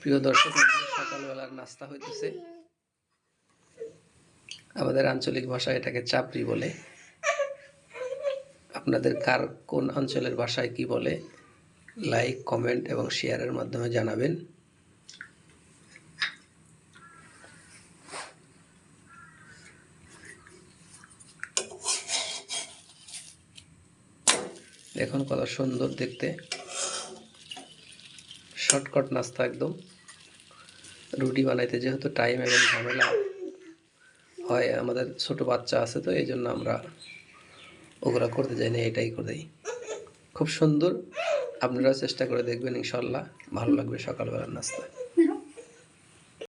প্রিয় দর্শক, সকালবেলার নাস্তা হইতেছে। আমাদের আঞ্চলিক ভাষায় এটাকে চাপড়ি বলে। আপনাদের কার কোন অঞ্চলের ভাষায় কি বলে লাইক, কমেন্ট এবং শেয়ারের মাধ্যমে জানাবেন। দেখুন কত সুন্দর দেখতে, শর্টকাট নাস্তা একদম। রুটি বানাইতে যেহেতু টাইম এবং ঝামেলা হয়, আমাদের ছোট বাচ্চা আছে, তো এই জন্য আমরা ওগুলা করতে যাই না, এটাই করে দিই। খুব সুন্দর, আপনারাও চেষ্টা করে দেখবেন, ইনশাল্লাহ ভালো লাগবে সকালবেলার নাস্তা।